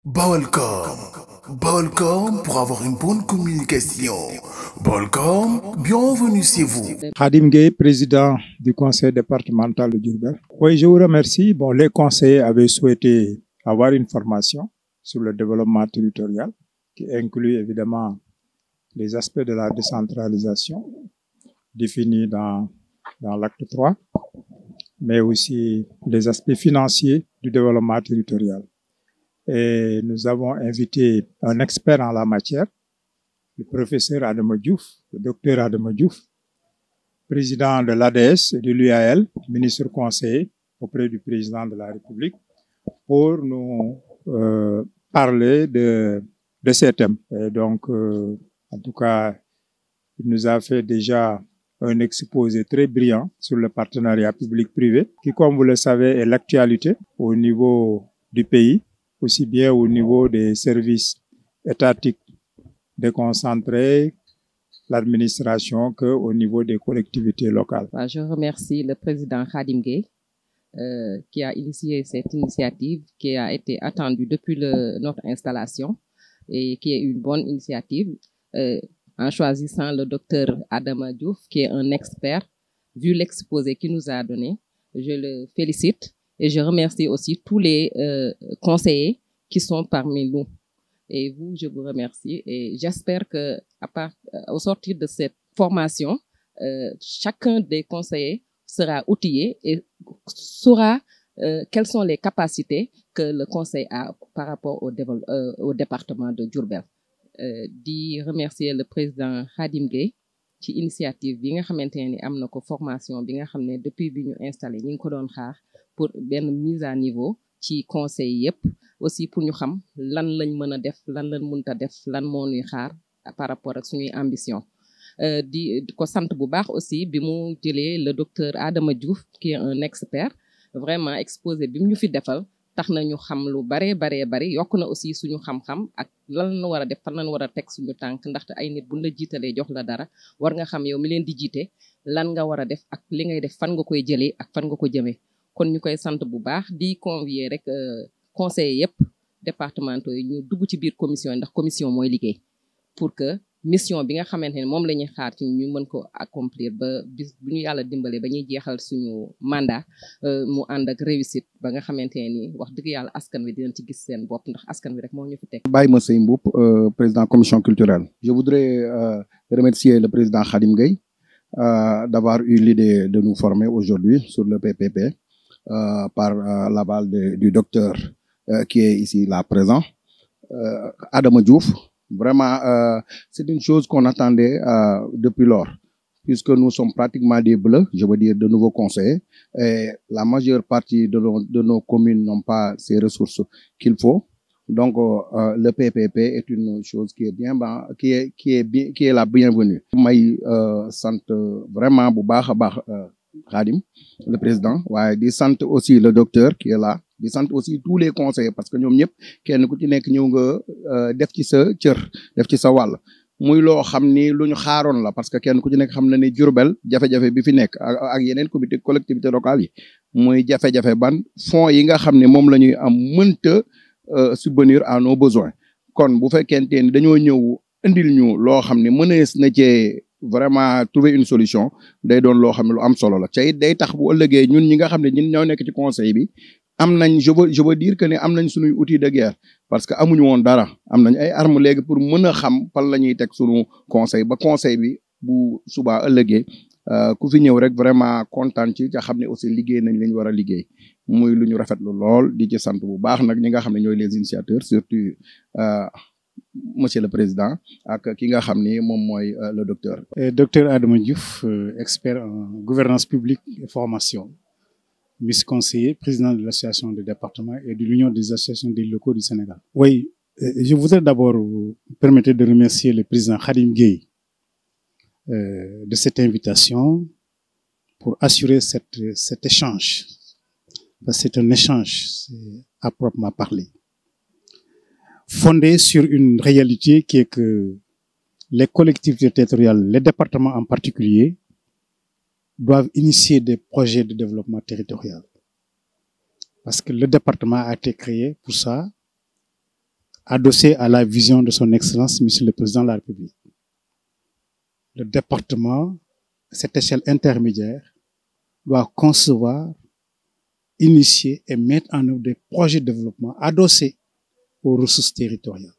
Balcom. Balcom pour avoir une bonne communication. Balcom, bienvenue chez vous. Khadim Gueye, président du conseil départemental de Diourbel. Oui, je vous remercie. Bon, les conseillers avaient souhaité avoir une formation sur le développement territorial qui inclut évidemment les aspects de la décentralisation définis dans l'acte 3, mais aussi les aspects financiers du développement territorial. Et nous avons invité un expert en la matière, le professeur Adama Diouf, le docteur Adama Diouf, président de l'ADS et de l'UAL, ministre conseiller auprès du président de la République, pour nous parler de ces thèmes. Et donc, en tout cas, il nous a fait déjà un exposé très brillant sur le partenariat public-privé, qui, comme vous le savez, est l'actualité au niveau du pays, aussi bien au niveau des services étatiques déconcentrés, l'administration, qu'au niveau des collectivités locales. Je remercie le président Khadim Gueye qui a initié cette initiative qui a été attendue depuis notre installation et qui est une bonne initiative en choisissant le docteur Adama Diouf qui est un expert. Vu l'exposé qu'il nous a donné, je le félicite et je remercie aussi tous les conseillers qui sont parmi nous. Et vous, je vous remercie et j'espère que au sortir de cette formation, chacun des conseillers sera outillé et saura quelles sont les capacités que le conseil a par rapport au département de Diourbel. Di remercier le président Khadim Gueye ci initiative bi nga xamanteni am na ko formation bi nga xam ne depuis bi ñu installé ñi ngi ko doon xaar pour benn mise à niveau ci conseil yépp aussi pour ñu xam lan lañ mën a def lan lañ mënta def lan moo ñuy xaar par rapport ak suñuy ambition di ko sant bu baax aussi bi mu jëlee le docteur Adama Diouf qui est un expert vraiment exposé bi mu ñu fi defal tax na ñu xam lu bari yokk na aussi suñu xam-xam ak lan la war a def fan lañ war a teg suñu tànk ndaxte ay nit buñ la jiitalee jox la dara war nga xam yow mi leen di jiite lan nga war a def ak li ngay def fan nga koy jëlee ak fan nga ko jëmee kon ñu koy sant bu baax di convier rek conseillers yépp départementaux yi ñu dugg ci biir commission ndax commission mooy liggéey pour que mission bi nga xamante ne moom la ñuy xaar ci ñu mën ko accomplir ba bis bu ñu yàlla dimbalee ba ñuy jeexal suñu mandat mu ànd ak réussite ba nga xamante ni wax dëgg yàlla askan wi dinañ ci gis seen bopp ndax askan wi rek moo ñu fi teg. Baye Massey Mboup, président commission culturelle. Je voudrais remercier le président Khadim Gueye d'avoir eu l'idée de nous former aujourd'hui sur le PPP par l'aval du docteur qui est ici là présent, Adama Diouf. Vraiment, c'est une chose qu'on attendait depuis lors, puisque nous sommes pratiquement des bleus, je veux dire de nouveaux conseillers, et la majeure partie de nos communes n'ont pas ces ressources qu'il faut. Donc, le PPP est une chose qui est bien, qui est la bienvenue. May sant vraiment bu baax a baax Khadim, le président, waaye di sant aussi le docteur qui est là. di sant aussi tous les conseillers parce que ñoom ñëpp kenn ku ci nekk ñëw nga def ci sa cër def ci sa wàll muy loo xam ni lu ñu xaaroon la parce que kenn ku ci nekk xam na ni Diourbel jafe-jafe bi fi nekk ak yeneen comité collectivité locale yi muy jafe-jafe ban fonds yi nga xam ne moom la ñuy am mënta subvenir à nos besoins kon bu fekkente ni dañoo ñëw indil ñu loo xam ne mënees na cee vraiment trouver une solution day doon loo xam ne lu am solo la te it day tax bu ëllëgee ñun ñi nga xam ne ñun ñoo nekk ci conseil bi am nañ je veux dire que ne am nañ suñuy outil de guerre parce que amuñu woon dara am nañ ay armes léegi pour mën a xam fan la ñuy teg suñu conseil ba conseil bi bu subaa ëllëgee ku fi ñëw rek vraiment kontaan ci ca xam ne aussi liggéey nañ lañ war a liggéey muy lu ñu rafetlu lool di ci sant bu baax nag ñi nga xam ne ñooy les initiateurs surtout monsieur le président ak ki nga xam ni moom mooy le docteur. Docteur Adama Diouf, expert en gouvernance publique et formation. Vice conseiller, président de l'association des départements et de l'Union des associations des locaux du Sénégal. Oui, je voudrais d'abord vous permettre de remercier le président Khadim Gueye de cette invitation pour assurer cet échange. Parce que c'est un échange, à proprement parler, fondé sur une réalité qui est que les collectivités territoriales, les départements en particulier, doivent initier des projets de développement territorial. Parce que le département a été créé pour ça, adossé à la vision de son Excellence, Monsieur le Président de la République. Le département, cette échelle intermédiaire, doit concevoir, initier et mettre en œuvre des projets de développement adossés aux ressources territoriales.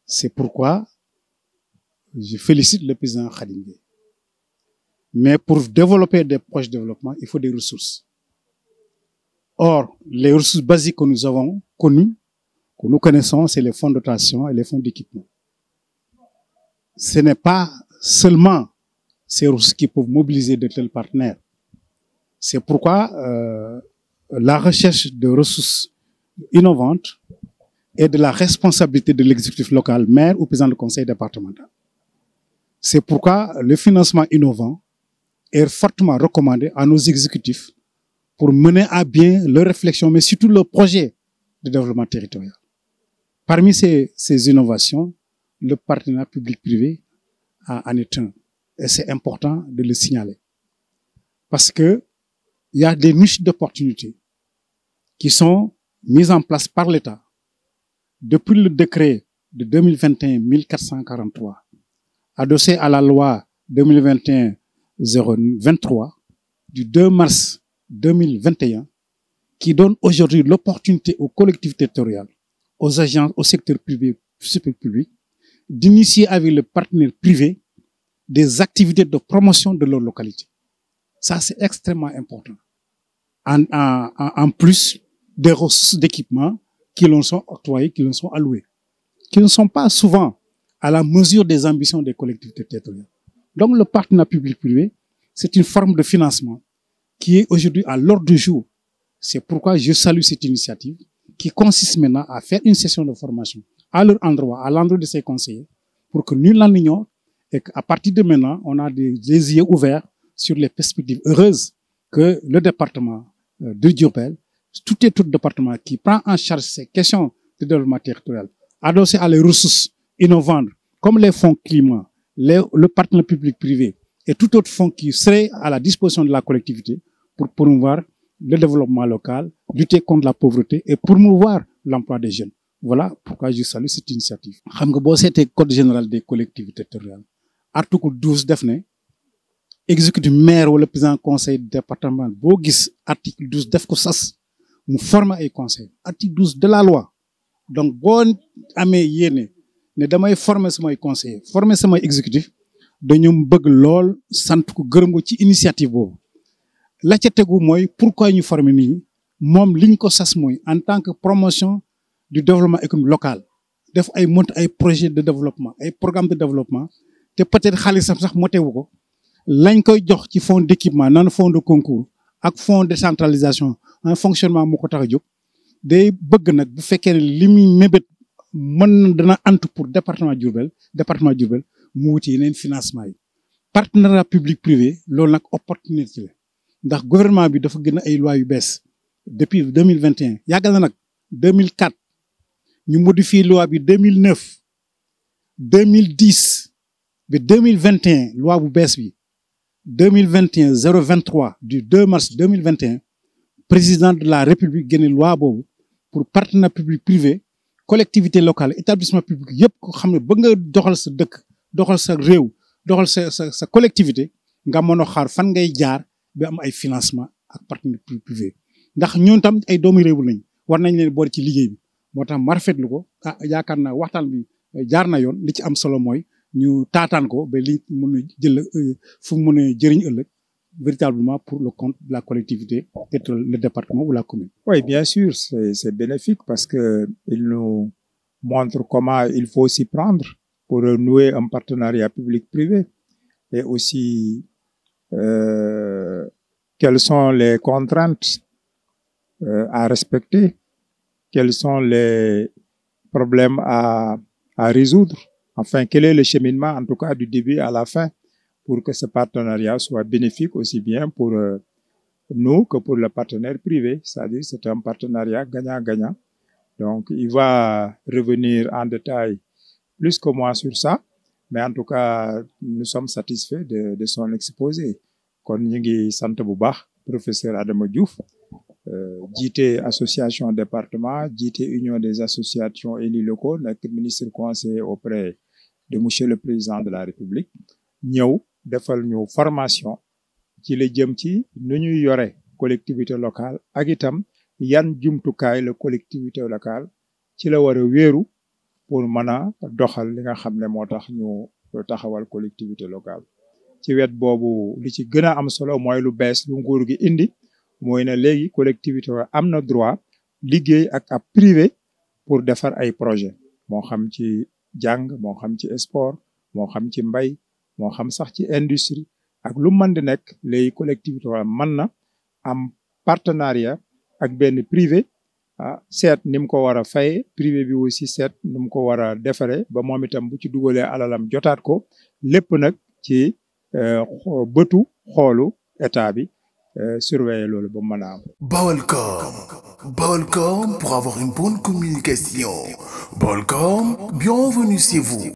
C'est pourquoi je félicite le président Khadim Gueye. Mais pour développer des projets de développement, il faut des ressources. Or, les ressources basiques que nous avons connues, que nous connaissons, c'est les fonds de dotation et les fonds d'équipement. Ce n'est pas seulement ces ressources qui peuvent mobiliser de tels partenaires. C'est pourquoi la recherche de ressources innovantes est de la responsabilité de l'exécutif local, maire ou président du conseil départemental. C'est pourquoi le financement innovant est fortement recommandé à nos exécutifs pour mener à bien leurs réflexions, mais surtout leurs projets de développement territorial. Parmi ces innovations, le partenariat public-privé en est un. Et c'est important de le signaler. Parce que il y a des niches d'opportunités qui sont mises en place par l'État depuis le décret de 2021-1443, adossé à la loi 2021-023 du 2 mars 2021, qui donne aujourd'hui l'opportunité aux collectivités territoriales, aux agences, au secteur privé, public, d'initier avec le partenaire privé des activités de promotion de leur localité. Ça, c'est extrêmement important. En plus des ressources d'équipement qui leur sont octroyées, qui leur sont allouées, qui ne sont pas souvent à la mesure des ambitions des collectivités territoriales. Donc, le partenariat public-privé, c'est une forme de financement qui est aujourd'hui à l'ordre du jour. C'est pourquoi je salue cette initiative qui consiste maintenant à faire une session de formation à leur endroit, à l'endroit de ces conseillers, pour que nul n'en ignore et qu'à partir de maintenant, on a des yeux ouverts sur les perspectives heureuses que le département de Diourbel, tout département qui prend en charge ces questions de développement territorial, adossé à les ressources innovantes, comme les fonds climat, le partenariat public-privé et tout autre fonds qui serait à la disposition de la collectivité pour promouvoir le développement local, lutter contre la pauvreté et promouvoir l'emploi des jeunes. Voilà pourquoi je salue cette initiative. Xam nga boo seetee code général des collectivités territoriales, article 12 def ne exécutif maire wala président conseil départemental boo gis article 12 def ko sas mu former ay conseil. Article 12 de la loi. Donc boo amee yéene ne damay former samay conseiller, former samay exécutif, dañu bëgg lool sant ko gërëm ko ci initiative boobu. La ca tegu mooy pourquoi ñu former nit ñi moom liñ ko sas mooy en tant que promotion du développement économique local def ay monte ay projet de développement ay programme de développement te peut-être xaalisam sax motewu ko lañ koy jox ci fonds d'équipement naan fonds de concours ak fonds de décentralisation un fonctionnement moo ko tax a jóg day bëgg nag bu fekkee ne li muy mébét mën dana antu pour département Diourbel mu wuti yeneen financement yi partenariat public privé loolu nag opportunité la ndax gouvernement bi dafa gën a ay loi yu bees depuis 2021 yàggal na nag 2004 ñu modifié loi bi 2009 2010 ba 2021 loi bu bees bi 2021-023 du 2 mars 2021 président de la République génne loi boobu pour partenariat public privé collectivité locale établissement public yëpp ko xam ne ba nga doxal sa dëkk doxal sa réew doxal sa collectivité nga mën a xaar fan ngay jaar ba am ay financement ak partenaire privé ndax ñun tam ay doomu réew lañ war nañ leen boole ci liggéey bi moo tax ma rafetlu ko yaakaar naa waxtaan bi jaar na yoon li ci am solo mooy ñu taataan ko ba li mën a jël fu mu mën a jëriñ ëllëg véritablement pour le compte de la collectivité, peut-être le département ou la commune. Oui, bien sûr, c'est bénéfique parce que il nous montre comment il faut s'y prendre pour nouer un partenariat public-privé et aussi quelles sont les contraintes à respecter, quels sont les problèmes à résoudre. Enfin, quel est le cheminement, en tout cas du début à la fin, pour que ce partenariat soit bénéfique aussi bien pour nous que pour le partenaire privé. C'est-à-dire c'est un partenariat gagnant-gagnant. Donc, il va revenir en détail plus que moi sur ça. Mais en tout cas, nous sommes satisfaits de son exposé. Kon ñu ngi sant bu baax professeur Adama Diouf jiite association département jiite union des associations élus locaux nekk ministre conseiller auprès de monsieur le président de la république ñëw defal ñu formation ci la jëm ci nu ñuy yore collectivité locale ak itam yan jumtukaay la collectivité locale ci la war a wéeru pour mën a doxal li nga xam ne moo tax ñu taxawal collectivité locale ci wet boobu li ci gën a am solo mooy lu bees lu nguur gi indi mooy ne léegi collectivité am na droit liggéey ak ab privé pour defar ay projet moo xam ci jàng moo xam ci sport moo xam ci mbay moo xam sax ci industrie ak lu mën di nekk léegi collectivité mën na am partenariat ak benn privé seet ni mu ko war a faye privé bi aussi seet ni mu ko war a defaree ba moom itam bu ci dugalee alalam jotaat ko lépp nag ci bëtu xoolu état bi surveiller loolu ba mën a am. Baolcom pour avoir une bonne communication. Baolcom, bienvenue chez vous.